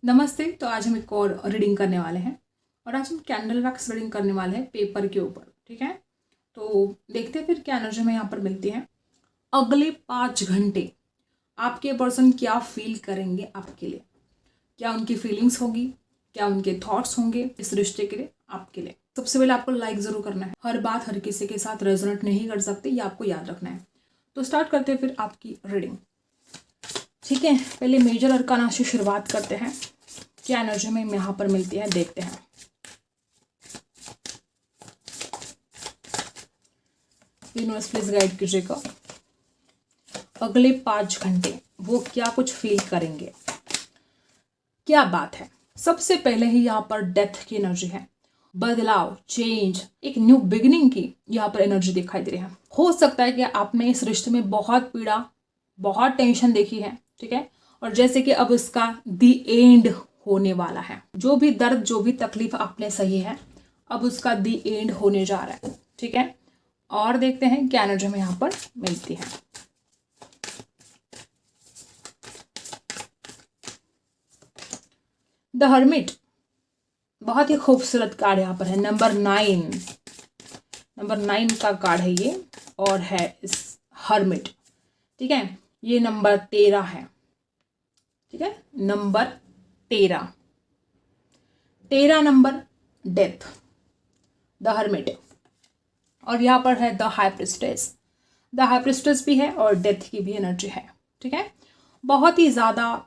नमस्ते। तो आज हम एक और रीडिंग करने वाले हैं और आज हम कैंडल वैक्स रीडिंग करने वाले हैं पेपर के ऊपर। ठीक है, तो देखते हैं फिर क्या एनर्जी में यहाँ पर मिलती है। अगले 5 घंटे आपके पर्सन क्या फील करेंगे आपके लिए, क्या उनकी फीलिंग्स होगी, क्या उनके थॉट्स होंगे इस रिश्ते के लिए, आपके लिए। सबसे पहले आपको लाइक ज़रूर करना है। हर बात हर किसी के साथ रेजोनेट नहीं कर सकती, ये आपको याद रखना है। तो स्टार्ट करते हैं फिर आपकी रीडिंग। ठीक है, पहले मेजर अरकाना से शुरुआत करते हैं। क्या एनर्जी में यहाँ पर मिलती है देखते हैं। यूनिवर्स प्लीज गाइड कीजिएगा। अगले 5 घंटे वो क्या कुछ फील करेंगे, क्या बात है। सबसे पहले ही यहाँ पर डेथ की एनर्जी है, बदलाव, चेंज, एक न्यू बिगिनिंग की यहाँ पर एनर्जी दिखाई दे रही है। हो सकता है कि आपने इस रिश्ते में बहुत पीड़ा, बहुत टेंशन देखी है। ठीक है, और जैसे कि अब उसका दी एंड होने वाला है। जो भी दर्द, जो भी तकलीफ आपने सही है, अब उसका दी एंड होने जा रहा है। ठीक है, और देखते हैं क्या एनर्जी में यहाँ पर मिलती है। द हर्मिट, बहुत ही खूबसूरत कार्ड यहाँ पर है। नंबर 9 का कार्ड है ये, और है इस हर्मिट। ठीक है, ये नंबर 13 है। ठीक है, number 13 number, death, the hermit, और यहाँ पर है the high priestess. The high priestess भी है और डेथ की भी एनर्जी है। ठीक है, बहुत ही ज़्यादा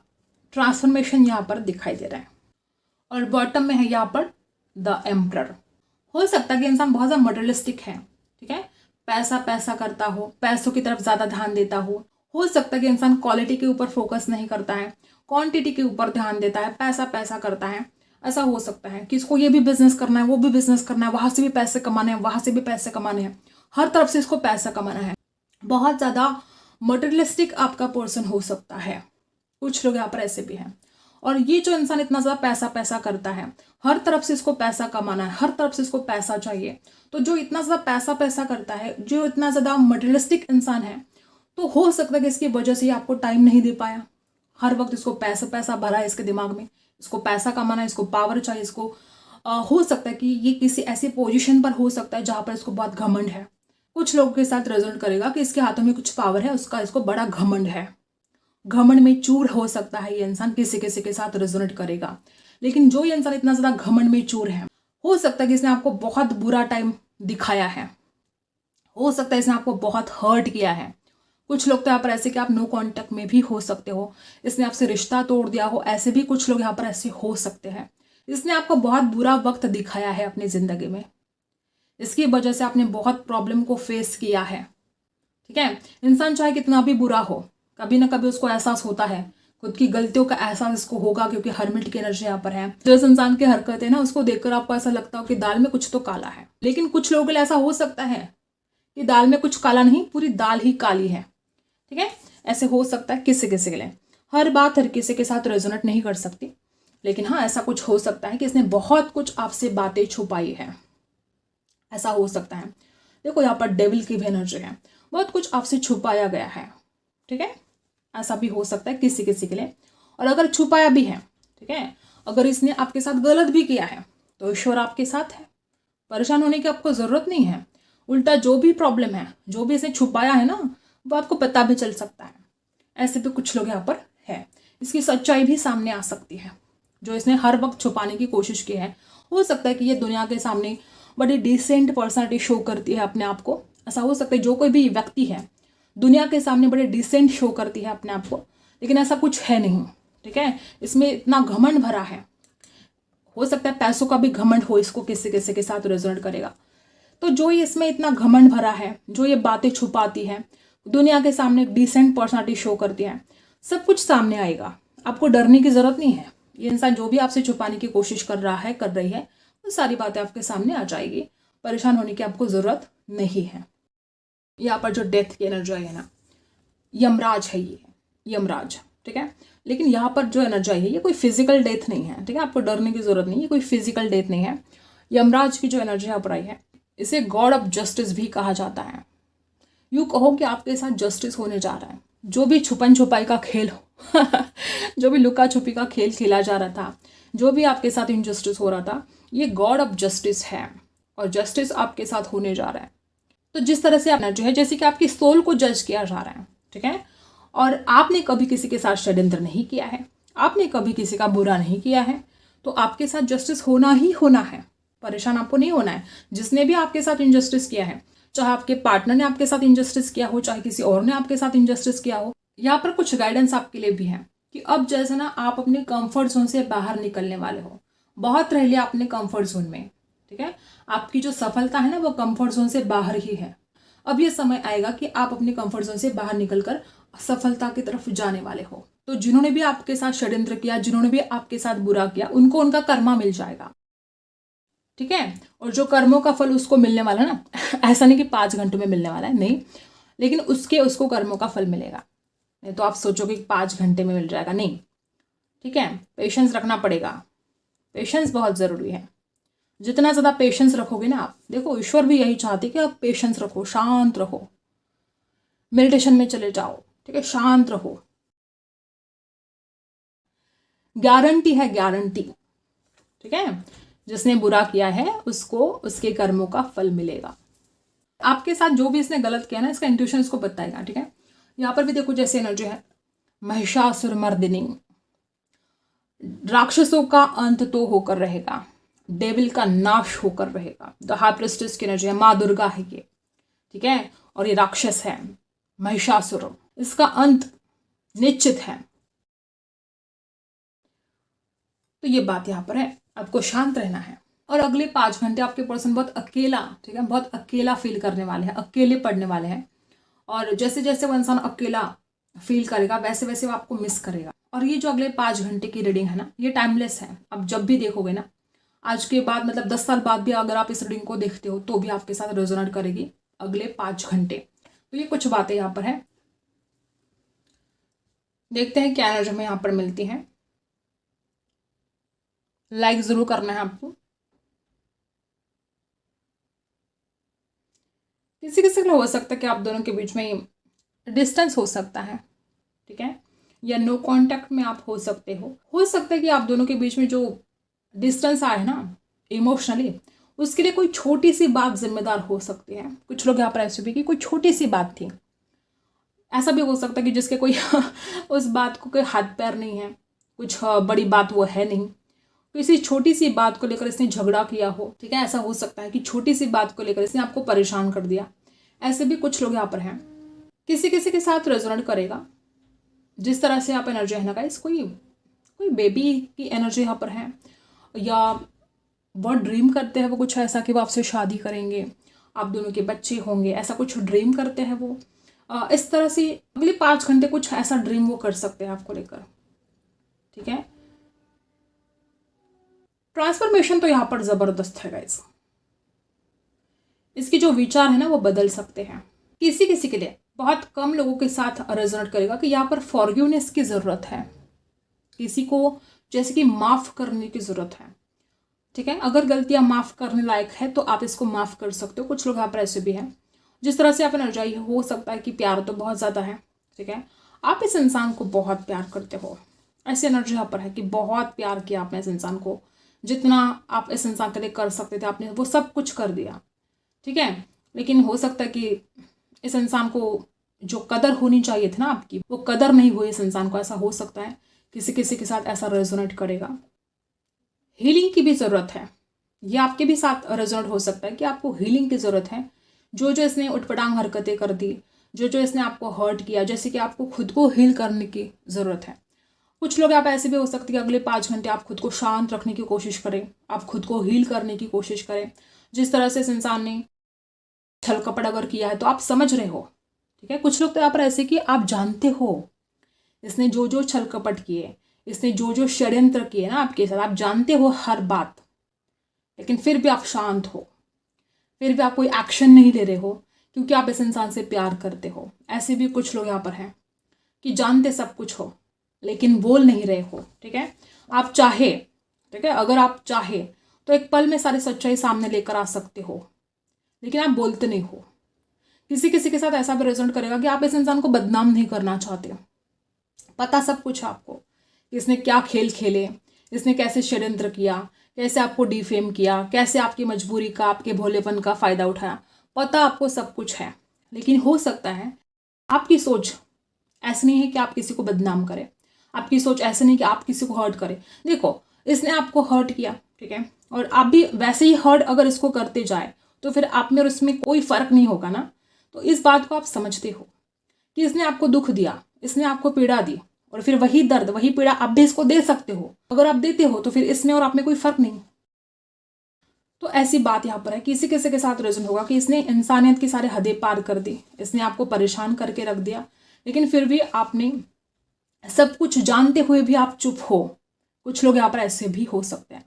ट्रांसफॉर्मेशन यहाँ पर दिखाई दे रहा है। और बॉटम में है यहाँ पर द एम्परर। हो सकता है कि इंसान बहुत ज़्यादा मटेरियलिस्टिक है। ठीक है, पैसा करता हो, पैसों की तरफ ज़्यादा ध्यान देता हो सकता है कि इंसान क्वालिटी के ऊपर फोकस नहीं करता है, क्वांटिटी के ऊपर ध्यान देता है, पैसा करता है। ऐसा हो सकता है कि इसको ये भी बिजनेस करना है, वो भी बिजनेस करना है, वहां से भी पैसे कमाने हैं, वहां से भी पैसे कमाने हैं, हर तरफ से इसको पैसा कमाना है। बहुत ज़्यादा मटेरियलिस्टिक आपका पर्सन हो सकता है। कुछ लोग यहाँ पर ऐसे भी हैं। और ये जो इंसान इतना ज़्यादा पैसा करता है, हर तरफ से इसको पैसा कमाना है, हर तरफ से इसको पैसा चाहिए, तो जो इतना ज़्यादा पैसा करता है, जो इतना ज़्यादा मटेरियलिस्टिक इंसान है, तो हो सकता है कि इसकी वजह से आपको टाइम नहीं दे पाया। हर वक्त इसको पैसा भरा है इसके दिमाग में, इसको पैसा कमाना है, इसको पावर चाहिए, इसको हो सकता है कि ये किसी ऐसी पोजीशन पर हो सकता है जहाँ पर इसको बहुत घमंड है। कुछ लोगों के साथ रेजोनेट करेगा कि इसके हाथों में कुछ पावर है, उसका इसको बड़ा घमंड है। घमंड में चूर हो सकता है ये इंसान, किसी किसी के साथ रेजोनेट करेगा। लेकिन जो ये इंसान इतना ज़्यादा घमंड में चूर है, हो सकता है कि इसने आपको बहुत बुरा टाइम दिखाया है, हो सकता है इसने आपको बहुत हर्ट किया है। कुछ लोग तो यहाँ पर ऐसे कि आप नो कांटेक्ट में भी हो सकते हो, इसने आपसे रिश्ता तोड़ दिया हो, ऐसे भी कुछ लोग यहाँ पर ऐसे हो सकते हैं। इसने आपको बहुत बुरा वक्त दिखाया है अपनी ज़िंदगी में, इसकी वजह से आपने बहुत प्रॉब्लम को फेस किया है। ठीक है, इंसान चाहे कितना भी बुरा हो, कभी ना कभी उसको एहसास होता है, खुद की गलतियों का एहसास इसको होगा, क्योंकि हर्मिट की एनर्जी यहाँ पर है। जो इस इंसान की हरकत है ना, उसको देखकर आपको ऐसा लगता हो कि दाल में कुछ तो काला है। लेकिन कुछ लोगों के लिए ऐसा हो सकता है कि दाल में कुछ काला नहीं, पूरी दाल ही काली है। ठीक है, ऐसे हो सकता है किसी किसी के लिए। हर बात हर किसी के साथ रेजोनेट नहीं कर सकती, लेकिन हाँ, ऐसा कुछ हो सकता है कि इसने बहुत कुछ आपसे बातें छुपाई है। ऐसा हो सकता है। देखो, यहाँ पर डेविल की भी एनर्जी है, बहुत कुछ आपसे छुपाया गया है। ठीक है, ऐसा भी हो सकता है किसी किसी के लिए। और अगर छुपाया भी है, ठीक है, अगर इसने आपके साथ गलत भी किया है, तो ईश्वर आपके साथ है। परेशान होने की आपको ज़रूरत नहीं है। उल्टा जो भी प्रॉब्लम है, जो भी इसने छुपाया है ना, वो आपको पता भी चल सकता है। ऐसे भी कुछ लोग यहाँ पर है। इसकी सच्चाई भी सामने आ सकती है, जो इसने हर वक्त छुपाने की कोशिश की है। हो सकता है कि ये दुनिया के सामने बड़ी डिसेंट पर्सनालिटी शो करती है अपने आप को। ऐसा हो सकता है जो कोई भी व्यक्ति है दुनिया के सामने बड़े डिसेंट शो करती है अपने आप को, लेकिन ऐसा कुछ है नहीं। ठीक है, इसमें इतना घमंड भरा है। हो सकता है पैसों का भी घमंड हो, इसको किसी किसी के साथ रेजोनेट करेगा। तो जो ये इसमें इतना घमंड भरा है, जो ये बातें छुपाती है, दुनिया के सामने एक डिसेंट पर्सनालिटी शो करती है, सब कुछ सामने आएगा। आपको डरने की जरूरत नहीं है। ये इंसान जो भी आपसे छुपाने की कोशिश कर रहा है, कर रही है, वो सारी बातें आपके सामने आ जाएगी। परेशान होने की आपको जरूरत नहीं है। यहाँ पर जो डेथ की एनर्जी है ना, यमराज है ये, यमराज। ठीक है, लेकिन यहाँ पर जो एनर्जी है, ये कोई फिजिकल डेथ नहीं है। ठीक है, आपको डरने की जरूरत नहीं, ये कोई फिजिकल डेथ नहीं है। यमराज की जो एनर्जी यहाँ पर आई है, इसे गॉड ऑफ जस्टिस भी कहा जाता है। यूँ कहो कि आपके साथ जस्टिस होने जा रहा है। जो भी छुपन छुपाई का खेल जो भी लुका छुपी का खेल खेला जा रहा था, जो भी आपके साथ इनजस्टिस हो रहा था, ये गॉड ऑफ जस्टिस है और जस्टिस आपके साथ होने जा रहा है। तो जिस तरह से आपने जो है, जैसे कि आपकी सोल को जज किया जा रहा है, ठीक है, और आपने कभी किसी के साथ षड्यंत्र नहीं किया है, आपने कभी किसी का बुरा नहीं किया है, तो आपके साथ जस्टिस होना ही होना है। परेशान आपको नहीं होना है। जिसने भी आपके साथ इनजस्टिस किया है, चाहे आपके पार्टनर ने आपके साथ इनजस्टिस किया हो, चाहे किसी और ने आपके साथ इनजस्टिस किया हो, यहाँ पर कुछ गाइडेंस आपके लिए भी है कि अब जैसे ना आप अपने कंफर्ट जोन से बाहर निकलने वाले हो। बहुत रह लिया अपने कंफर्ट जोन में, ठीक है। आपकी जो सफलता है ना, वो कंफर्ट जोन से बाहर ही है। अब ये समय आएगा कि आप अपने कंफर्ट जोन से बाहर निकलकर सफलता की तरफ जाने वाले हो। तो जिन्होंने भी आपके साथ षड्यंत्र किया, जिन्होंने भी आपके साथ बुरा किया, उनको उनका कर्मा मिल जाएगा, ठीक है। और जो कर्मों का फल उसको मिलने वाला ना, ऐसा नहीं कि 5 घंटों में मिलने वाला है, नहीं, लेकिन उसको कर्मों का फल मिलेगा। नहीं तो आप सोचोगे कि 5 घंटे में मिल जाएगा, नहीं, ठीक है। पेशेंस रखना पड़ेगा, पेशेंस बहुत ज़रूरी है। जितना ज़्यादा पेशेंस रखोगे ना आप, देखो ईश्वर भी यही चाहते हैं कि आप पेशेंस रखो, शांत रहो, मेडिटेशन में चले जाओ, ठीक है, शांत रहो। गारंटी है, गारंटी, ठीक है। जिसने बुरा किया है उसको उसके कर्मों का फल मिलेगा। आपके साथ जो भी इसने गलत किया ना, इसका इंट्यूशन इसको बताएगा, ठीक है। यहाँ पर भी देखो जैसे एनर्जी है, महिषासुर मर्दिनी, राक्षसों का अंत तो होकर रहेगा, डेविल का नाश होकर रहेगा। द हाई प्रिस्टेस की एनर्जी है, माँ दुर्गा है ये, ठीक है, और ये राक्षस है महिषासुर, इसका अंत निश्चित है। तो ये बात यहाँ पर है, आपको शांत रहना है। और अगले 5 घंटे आपके पर्सन बहुत अकेला, ठीक है, बहुत अकेला फील करने वाले हैं, अकेले पड़ने वाले हैं। और जैसे जैसे वो इंसान अकेला फील करेगा, वैसे वैसे वो आपको मिस करेगा। और ये जो अगले 5 घंटे की रीडिंग है ना, ये टाइमलेस है। अब जब भी देखोगे ना, आज के बाद मतलब 10 साल बाद भी अगर आप इस रीडिंग को देखते हो तो भी आपके साथ रेजोनेट करेगी अगले 5 घंटे। तो ये कुछ बातें यहाँ पर है, देखते हैं क्या एनर्जी हमें यहाँ पर मिलती है। लाइक जरूर करना है आपको। किसी किसी को हो सकता है कि आप दोनों के बीच में डिस्टेंस हो सकता है, ठीक है, या नो कांटेक्ट में आप हो सकते हो सकता है कि आप दोनों के बीच में जो डिस्टेंस आए ना इमोशनली, उसके लिए कोई छोटी सी बात जिम्मेदार हो सकती है। कुछ लोग यहाँ पर ऐसे भी कि कोई छोटी सी बात थी। ऐसा भी हो सकता है कि जिसके कोई उस बात को कोई हाथ पैर नहीं है, कुछ बड़ी बात वो है नहीं, किसी छोटी सी बात को लेकर इसने झगड़ा किया हो, ठीक है। ऐसा हो सकता है कि छोटी सी बात को लेकर इसने आपको परेशान कर दिया। ऐसे भी कुछ लोग यहाँ पर हैं। किसी किसी के साथ रेजोनेट करेगा जिस तरह से आप एनर्जी है ना गाइस, कोई बेबी की एनर्जी यहाँ पर है, या वो ड्रीम करते हैं वो कुछ ऐसा कि वो आपसे शादी करेंगे, आप दोनों के बच्चे होंगे, ऐसा कुछ ड्रीम करते हैं वो। इस तरह से अगले 5 घंटे कुछ ऐसा ड्रीम वो कर सकते हैं आपको लेकर, ठीक है। ट्रांसफॉर्मेशन तो यहाँ पर जबरदस्त है गाइस। इसके जो विचार है ना वो बदल सकते हैं। किसी किसी के लिए, बहुत कम लोगों के साथ रेजोनेट करेगा कि यहाँ पर फॉरगिवनेस की ज़रूरत है, किसी को जैसे कि माफ़ करने की ज़रूरत है, ठीक है। अगर गलतियाँ माफ़ करने लायक है तो आप इसको माफ़ कर सकते हो। कुछ लोग यहाँ पर ऐसे भी हैं जिस तरह से आप एनर्जी हो सकता है कि प्यार तो बहुत ज़्यादा है, ठीक है, आप इस इंसान को बहुत प्यार करते हो। ऐसी एनर्जी यहाँ पर है कि बहुत प्यार किया आपने इस इंसान को, जितना आप इस इंसान के लिए कर सकते थे आपने वो सब कुछ कर दिया, ठीक है। लेकिन हो सकता है कि इस इंसान को जो कदर होनी चाहिए थी ना आपकी, वो कदर नहीं हुई इस इंसान को। ऐसा हो सकता है किसी किसी के साथ ऐसा रेजोनेट करेगा। हीलिंग की भी ज़रूरत है, ये आपके भी साथ रेजोनेट हो सकता है कि आपको हीलिंग की ज़रूरत है। जो जो इसने उटपटांग हरकतें कर दी, जो जो इसने आपको हर्ट किया, जैसे कि आपको खुद को हील करने की ज़रूरत है। कुछ लोग आप ऐसे भी हो सकते हैं कि अगले 5 घंटे आप खुद को शांत रखने की कोशिश करें, आप खुद को हील करने की कोशिश करें। जिस तरह से इस इंसान ने छल कपट अगर किया है तो आप समझ रहे हो, ठीक है। कुछ लोग तो यहाँ पर ऐसे कि आप जानते हो इसने जो जो छल कपट किए, इसने जो जो षड्यंत्र किए ना आपके साथ, आप जानते हो हर बात, लेकिन फिर भी आप शांत हो, फिर भी आप कोई एक्शन नहीं ले रहे हो क्योंकि आप इस इंसान से प्यार करते हो। ऐसे भी कुछ लोग यहाँ पर हैं कि जानते सब कुछ हो लेकिन बोल नहीं रहे हो, ठीक है। आप चाहे, ठीक है, अगर आप चाहे तो एक पल में सारी सच्चाई सामने लेकर आ सकते हो, लेकिन आप बोलते नहीं हो। किसी किसी के साथ ऐसा भी रेजोनेट करेगा कि आप इस इंसान को बदनाम नहीं करना चाहते हो, पता सब कुछ है आपको कि इसने क्या खेल खेले, इसने कैसे षड्यंत्र किया, कैसे आपको डिफेम किया, कैसे आपकी मजबूरी का, आपके भोलेपन का फ़ायदा उठाया। पता आपको सब कुछ है, लेकिन हो सकता है आपकी सोच ऐसी नहीं है कि आप किसी को बदनाम करें, आपकी सोच ऐसे नहीं कि आप किसी को हर्ट करें। देखो, इसने आपको हर्ट किया, ठीक है, और आप भी वैसे ही हर्ट अगर इसको करते जाए तो फिर आप में और उसमें कोई फ़र्क नहीं होगा ना। तो इस बात को आप समझते हो कि इसने आपको दुख दिया, इसने आपको पीड़ा दी, और फिर वही दर्द, वही पीड़ा आप भी इसको दे सकते हो। अगर आप देते हो तो फिर इसमें और आप में कोई फ़र्क नहीं। तो ऐसी बात यहाँ पर है, किसी किसी के साथ रेजन होगा कि इसने इंसानियत की सारे हदें पार कर दी, इसने आपको परेशान करके रख दिया, लेकिन फिर भी आपने सब कुछ जानते हुए भी आप चुप हो। कुछ लोग यहाँ पर ऐसे भी हो सकते हैं।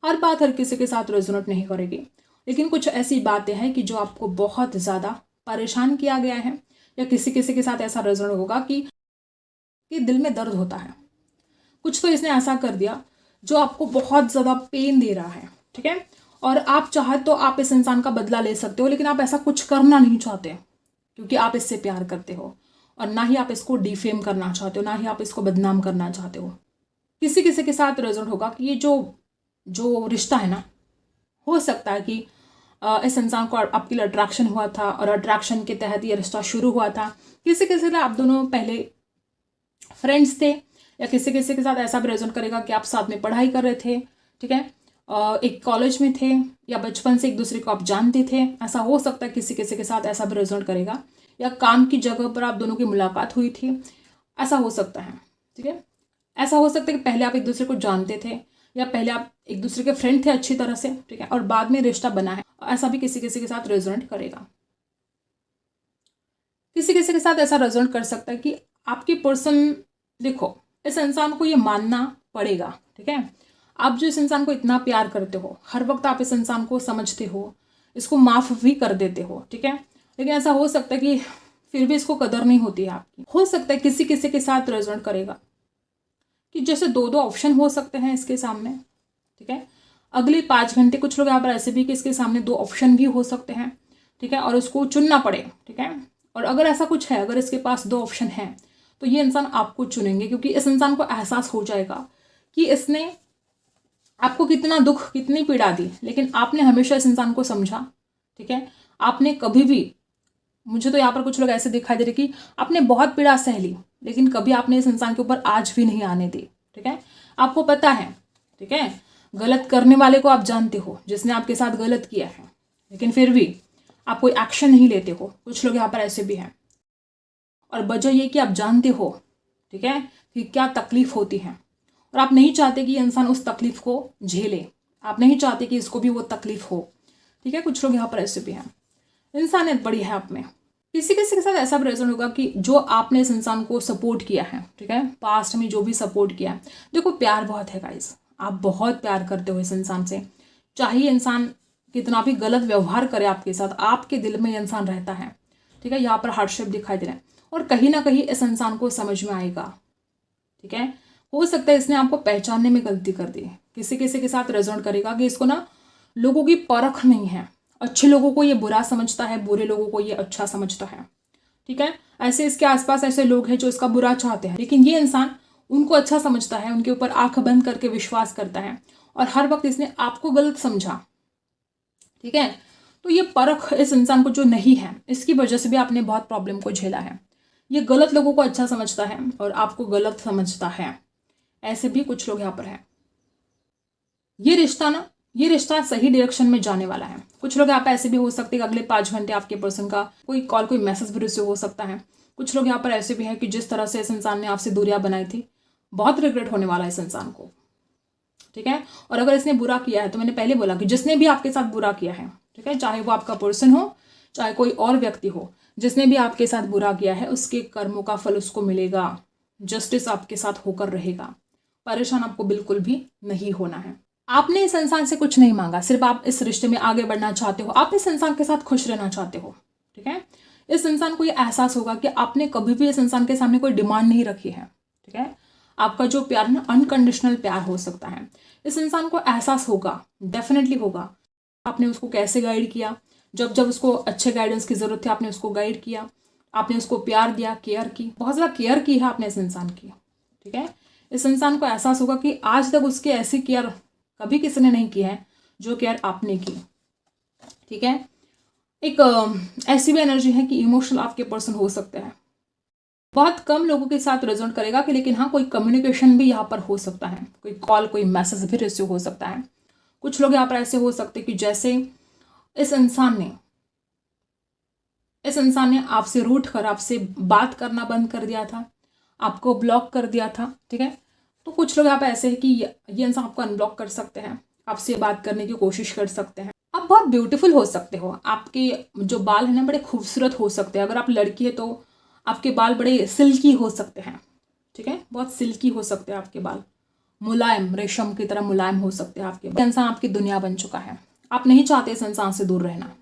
हर बात हर किसी के साथ रेजोनेट नहीं करेगी, लेकिन कुछ ऐसी बातें हैं कि जो आपको बहुत ज़्यादा परेशान किया गया है, या किसी किसी के साथ ऐसा रेजोनेट होगा कि दिल में दर्द होता है। कुछ तो इसने ऐसा कर दिया जो आपको बहुत ज़्यादा पेन दे रहा है, ठीक है, और आप चाहे तो आप इस इंसान का बदला ले सकते हो, लेकिन आप ऐसा कुछ करना नहीं चाहते क्योंकि आप इससे प्यार करते हो, और ना ही आप इसको डिफेम करना चाहते हो, ना ही आप इसको बदनाम करना चाहते हो। किसी किसी के साथ रेजोनेट होगा कि ये जो रिश्ता है ना, हो सकता है कि इस इंसान को आपके लिए अट्रैक्शन हुआ था और अट्रैक्शन के तहत ये रिश्ता शुरू हुआ था। किसी किसी लिए आप दोनों पहले फ्रेंड्स थे, या किसी किसी के साथ ऐसा भी रेजोनेट करेगा कि आप साथ में पढ़ाई कर रहे थे, ठीक है, एक कॉलेज में थे, या बचपन से एक दूसरे को आप जानते थे। ऐसा हो सकता है किसी किसी के साथ ऐसा भी रेजोनेट करेगा, या काम की जगह पर आप दोनों की मुलाकात हुई थी, ऐसा हो सकता है, ठीक है। ऐसा हो सकता है कि पहले आप एक दूसरे को जानते थे, या पहले आप एक दूसरे के फ्रेंड थे अच्छी तरह से, ठीक है, और बाद में रिश्ता बना है। ऐसा भी किसी किसी के साथ रेजोनेट करेगा। किसी किसी के साथ ऐसा रेजोनेट कर सकता है कि आपकी पर्सन, देखो, इस इंसान को ये मानना पड़ेगा, ठीक है, आप जो इस इंसान को इतना प्यार करते हो, हर वक्त आप इस इंसान को समझते हो, इसको माफ़ भी कर देते हो, ठीक है, लेकिन ऐसा हो सकता है कि फिर भी इसको कदर नहीं होती है आपकी। हो सकता है किसी किसी के साथ रेजोनेट करेगा कि जैसे दो दो ऑप्शन हो सकते हैं इसके सामने, ठीक है, अगले 5 घंटे कुछ लोग यहाँ पर ऐसे भी कि इसके सामने 2 ऑप्शन भी हो सकते हैं, ठीक है, और उसको चुनना पड़े, ठीक है। और अगर ऐसा कुछ है, अगर इसके पास 2 ऑप्शन हैं, तो ये इंसान आपको चुनेंगे, क्योंकि इस इंसान को एहसास हो जाएगा कि इसने आपको कितना दुख, कितनी पीड़ा दी, लेकिन आपने हमेशा इस इंसान को समझा, ठीक है। आपने कभी भी, मुझे तो यहाँ पर कुछ लोग ऐसे दिखाई दे रहे कि आपने बहुत पीड़ा सह ली, लेकिन कभी आपने इस इंसान के ऊपर आज भी नहीं आने दी, ठीक है। आपको पता है, ठीक है, गलत करने वाले को आप जानते हो, जिसने आपके साथ गलत किया है, लेकिन फिर भी आप कोई एक्शन नहीं लेते हो। कुछ लोग यहाँ पर ऐसे भी हैं, और वजह ये कि आप जानते हो, ठीक है, कि क्या तकलीफ होती है, और आप नहीं चाहते कि ये इंसान उस तकलीफ को झेले, आप नहीं चाहते कि इसको भी वो तकलीफ हो, ठीक है। कुछ लोग यहाँ पर ऐसे भी हैं। इंसानियत बड़ी है आप में। किसी किसी के साथ ऐसा भी रेजोनेट होगा कि जो आपने इस इंसान को सपोर्ट किया है, ठीक है, पास्ट में जो भी सपोर्ट किया है, देखो प्यार बहुत है गाइस, आप बहुत प्यार करते हो इस इंसान से, चाहे ये इंसान कितना भी गलत व्यवहार करे आपके साथ, आपके दिल में ये इंसान रहता है, ठीक है। यहाँ पर हार्डशिप दिखाई दे रहा है, और कहीं ना कहीं इस इंसान को समझ में आएगा, ठीक है। हो सकता है इसने आपको पहचानने में गलती कर दी। किसी किसी के साथ रेजोनेट करेगा कि इसको ना लोगों की परख नहीं है, अच्छे लोगों को ये बुरा समझता है, बुरे लोगों को ये अच्छा समझता है, ठीक है। ऐसे इसके आसपास ऐसे लोग हैं जो इसका बुरा चाहते हैं, लेकिन ये इंसान उनको अच्छा समझता है, उनके ऊपर आंख बंद करके विश्वास करता है, और हर वक्त इसने आपको गलत समझा, ठीक है। तो ये परख इस इंसान को जो नहीं है, इसकी वजह से भी आपने बहुत प्रॉब्लम को झेला है। ये गलत लोगों को अच्छा समझता है और आपको गलत समझता है। ऐसे भी कुछ लोग यहाँ पर हैं। ये रिश्ता सही डायरेक्शन में जाने वाला है। कुछ लोग यहाँ पर ऐसे भी हो सकते हैं कि अगले 5 घंटे आपके पर्सन का कोई कॉल, कोई मैसेज भी रिसीव हो सकता है। कुछ लोग यहाँ पर ऐसे भी हैं कि जिस तरह से इस इंसान ने आपसे दूरियां बनाई थी, बहुत रिग्रेट होने वाला है इस इंसान को, ठीक है। और अगर इसने बुरा किया है, तो मैंने पहले बोला कि जिसने भी आपके साथ बुरा किया है, ठीक है, चाहे वो आपका पर्सन हो, चाहे कोई और व्यक्ति हो, जिसने भी आपके साथ बुरा किया है, उसके कर्मों का फल उसको मिलेगा। जस्टिस आपके साथ होकर रहेगा। परेशान आपको बिल्कुल भी नहीं होना है। आपने इस इंसान से कुछ नहीं मांगा, सिर्फ आप इस रिश्ते में आगे बढ़ना चाहते हो, आप इस इंसान के साथ खुश रहना चाहते हो, ठीक है। इस इंसान को ये एहसास होगा कि आपने कभी भी इस इंसान के सामने कोई डिमांड नहीं रखी है, ठीक है। आपका जो प्यार ना अनकंडीशनल प्यार हो सकता है। इस इंसान को एहसास होगा, डेफिनेटली होगा, आपने उसको कैसे गाइड किया, जब जब उसको अच्छे गाइडेंस की ज़रूरत थी आपने उसको गाइड किया, आपने उसको प्यार दिया, केयर की, बहुत ज़्यादा केयर की है आपने इस इंसान की, ठीक है। इस इंसान को एहसास होगा कि आज तक उसकी ऐसी केयर कभी किसी ने नहीं की है जो केयर आपने की, ठीक है। एक ऐसी भी एनर्जी है कि इमोशनल आपके पर्सन हो सकते हैं, बहुत कम लोगों के साथ रेजोनेट करेगा कि, लेकिन हाँ कोई कम्युनिकेशन भी यहाँ पर हो सकता है, कोई कॉल कोई मैसेज भी रिसीव हो सकता है। कुछ लोग यहाँ पर ऐसे हो सकते कि जैसे इस इंसान ने आपसे रूठ कर आपसे बात करना बंद कर दिया था, आपको ब्लॉक कर दिया था, ठीक है। तो कुछ लोग यहाँ पर ऐसे हैं कि ये इंसान आपको अनब्लॉक कर सकते हैं, आपसे बात करने की कोशिश कर सकते हैं। आप बहुत ब्यूटीफुल हो सकते हो, आपके जो बाल हैं ना बड़े खूबसूरत हो सकते हैं। अगर आप लड़की है तो आपके बाल बड़े सिल्की हो सकते हैं, ठीक है, बहुत सिल्की हो सकते हैं आपके बाल, मुलायम, रेशम की तरह मुलायम हो सकते हैं आपके बाल। इंसान आपकी दुनिया बन चुका है, आप नहीं चाहते इस इंसान से दूर रहना,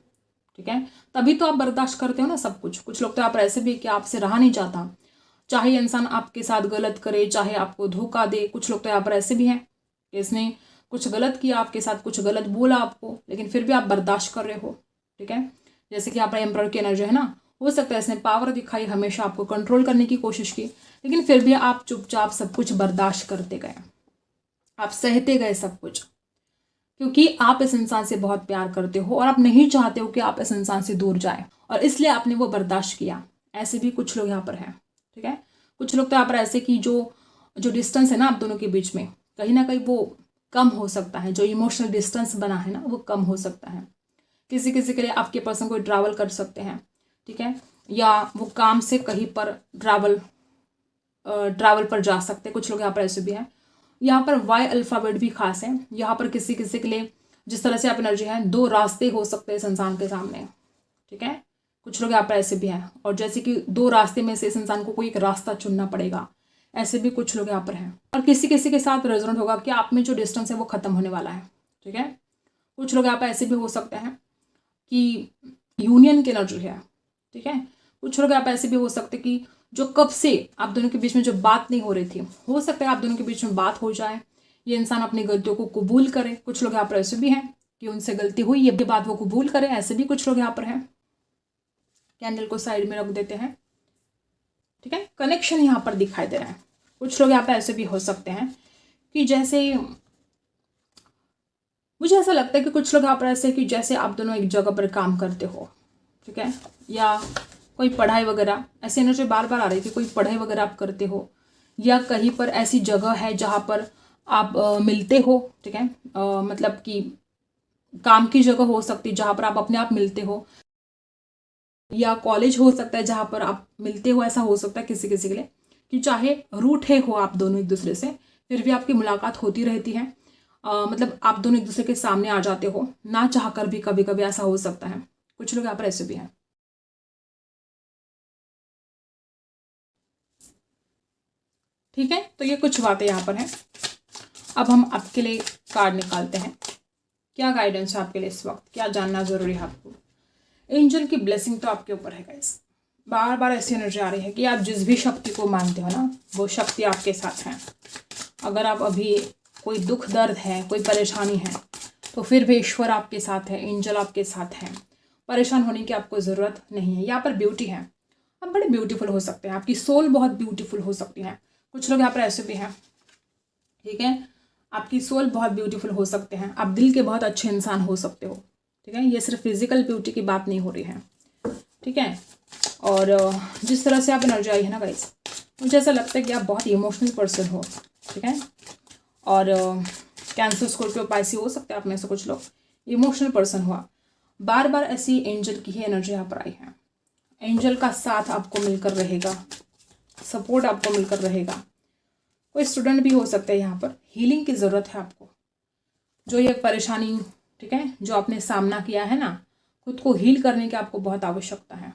ठीक है, तभी तो आप बर्दाश्त करते हो ना सब कुछ। कुछ लोग तो आप ऐसे भी कि आपसे रहा नहीं जाता, चाहे इंसान आपके साथ गलत करे, चाहे आपको धोखा दे। कुछ लोग तो यहाँ पर ऐसे भी हैं कि इसने कुछ गलत किया आपके साथ, कुछ गलत बोला आपको, लेकिन फिर भी आप बर्दाश्त कर रहे हो, ठीक है। जैसे कि आप एम्परर की एनर्जी है ना, हो सकता है इसने पावर दिखाई, हमेशा आपको कंट्रोल करने की कोशिश की, लेकिन फिर भी आप चुपचाप सब कुछ बर्दाश्त करते गए, आप सहते गए सब कुछ, क्योंकि आप इस इंसान से बहुत प्यार करते हो और आप नहीं चाहते हो कि आप इस इंसान से दूर जाए, और इसलिए आपने वो बर्दाश्त किया। ऐसे भी कुछ लोग यहाँ पर हैं, ठीक है। कुछ लोग तो यहाँ पर ऐसे कि जो डिस्टेंस है ना आप दोनों के बीच में, कहीं ना कहीं वो कम हो सकता है, जो इमोशनल डिस्टेंस बना है ना वो कम हो सकता है। किसी किसी के लिए आपके पर्सन को ट्रैवल कर सकते हैं, ठीक है, या वो काम से कहीं पर ट्रैवल पर जा सकते हैं। कुछ लोग यहाँ पर ऐसे भी हैं। यहाँ पर वाई अल्फ़ाबेट भी खास है। यहाँ पर किसी किसी के लिए जिस तरह से आप एनर्जी है, दो रास्ते हो सकते हैं इस इंसान के सामने, ठीक है। कुछ लोग यहाँ पर ऐसे भी हैं, और जैसे कि दो रास्ते में से इस इंसान को कोई एक रास्ता चुनना पड़ेगा, ऐसे भी कुछ लोग यहाँ पर हैं। और किसी किसी के साथ रेजोनेट होगा कि आप में जो डिस्टेंस है वो खत्म होने वाला है, ठीक है। कुछ लोग यहाँ पर ऐसे भी हो सकते हैं कि यूनियन की एनर्जी है, ठीक है। कुछ लोग आप ऐसे भी हो सकते कि जो कब से आप दोनों के बीच में जो बात नहीं हो रही थी, हो सकता है आप दोनों के बीच में बात हो जाए, ये इंसान अपनी गलतियों को कबूल करे। कुछ लोग यहाँ पर ऐसे भी हैं कि उनसे गलती हुई, ये बात वो कबूल करें, ऐसे भी कुछ लोग यहाँ पर हैं। कैंडल को साइड में रख देते हैं, ठीक है। कनेक्शन यहाँ पर दिखाई दे रहा है। कुछ लोग यहाँ पर ऐसे भी हो सकते हैं कि जैसे मुझे ऐसा लगता है कि कुछ लोग यहाँ पर ऐसे कि जैसे आप दोनों एक जगह पर काम करते हो, ठीक है, या कोई पढ़ाई वगैरह, ऐसी एनर्जी बार बार आ रही थी, कोई पढ़ाई वगैरह आप करते हो, या कहीं पर ऐसी जगह है जहाँ पर आप मिलते हो, ठीक है, मतलब कि काम की जगह हो सकती है जहाँ पर आप अपने आप मिलते हो, या कॉलेज हो सकता है जहाँ पर आप मिलते हो। ऐसा हो सकता है किसी किसी के लिए कि चाहे रूठे हो आप दोनों एक दूसरे से, फिर भी आपकी मुलाकात होती रहती है। मतलब आप दोनों एक दूसरे के सामने आ जाते हो ना चाह कर भी, कभी कभी ऐसा हो सकता है। कुछ लोग यहाँ पर ऐसे भी हैं, ठीक है। तो ये कुछ बातें यहाँ पर हैं। अब हम आपके लिए कार्ड निकालते हैं, क्या गाइडेंस है आपके लिए इस वक्त, क्या जानना जरूरी है आपको। एंजल की ब्लेसिंग तो आपके ऊपर है गाइस। बार बार ऐसी एनर्जी आ रही है कि आप जिस भी शक्ति को मानते हो ना, वो शक्ति आपके साथ है। अगर आप अभी कोई दुख दर्द है, कोई परेशानी है, तो फिर भी ईश्वर आपके साथ है, एंजल आपके साथ है। परेशान होने की आपको ज़रूरत नहीं है। यहाँ पर ब्यूटी है, आप बड़े ब्यूटीफुल हो सकते हैं, आपकी सोल बहुत ब्यूटीफुल हो सकती है। कुछ लोग यहाँ पर ऐसे भी हैं, ठीक है, आपकी सोल बहुत ब्यूटीफुल हो सकते हैं, आप दिल के बहुत अच्छे इंसान हो सकते हो, ठीक है। ये सिर्फ फिजिकल ब्यूटी की बात नहीं हो रही है, ठीक है। और जिस तरह से आप एनर्जी आई है ना गाइस, मुझे ऐसा लगता है कि आप बहुत इमोशनल पर्सन हो, ठीक है। और कैंसर, स्कॉर्पियो, पाइसिस हो सकते हैं आप में से कुछ लोग इमोशनल पर्सन हुआ। बार बार ऐसी एंजल की ही एनर्जी यहाँ पर आई है। एंजल का साथ आपको मिलकर रहेगा, सपोर्ट आपको मिलकर रहेगा। कोई स्टूडेंट भी हो सकता है, यहाँ पर हीलिंग की ज़रूरत है आपको। जो ये परेशानी, ठीक है, जो आपने सामना किया है ना, खुद को हील करने की आपको बहुत आवश्यकता है।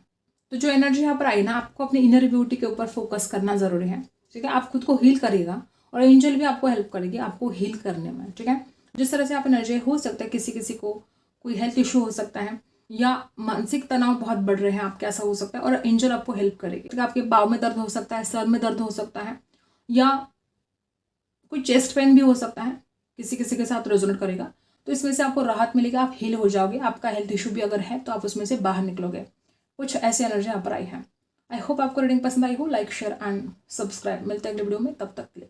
तो जो एनर्जी यहाँ पर आई ना, आपको अपनी इनर ब्यूटी के ऊपर फोकस करना ज़रूरी है, ठीक है। आप खुद को हील करिएगा और एंजल भी आपको हेल्प करेगी आपको हील करने में, ठीक है। जिस तरह से आप एनर्जी, हो सकता है किसी किसी को कोई हेल्थ इशू हो सकता है, या मानसिक तनाव बहुत बढ़ रहे हैं आपके, ऐसा हो सकता है, और एंजल आपको हेल्प करेगी, ठीक है। आपके पाँव में दर्द हो सकता है, सर में दर्द हो सकता है, या कोई चेस्ट पेन भी हो सकता है, किसी किसी के साथ रेजोनेट करेगा। तो इसमें से आपको राहत मिलेगी, आप हील हो जाओगे। आपका हेल्थ इशू भी अगर है तो आप उसमें से बाहर निकलोगे। कुछ ऐसी एनर्जी यहाँ पर आई है। आई होप आपको रीडिंग पसंद आई हो। Like share and subscribe. मिलते हैं अगले वीडियो में, तब तक के लिए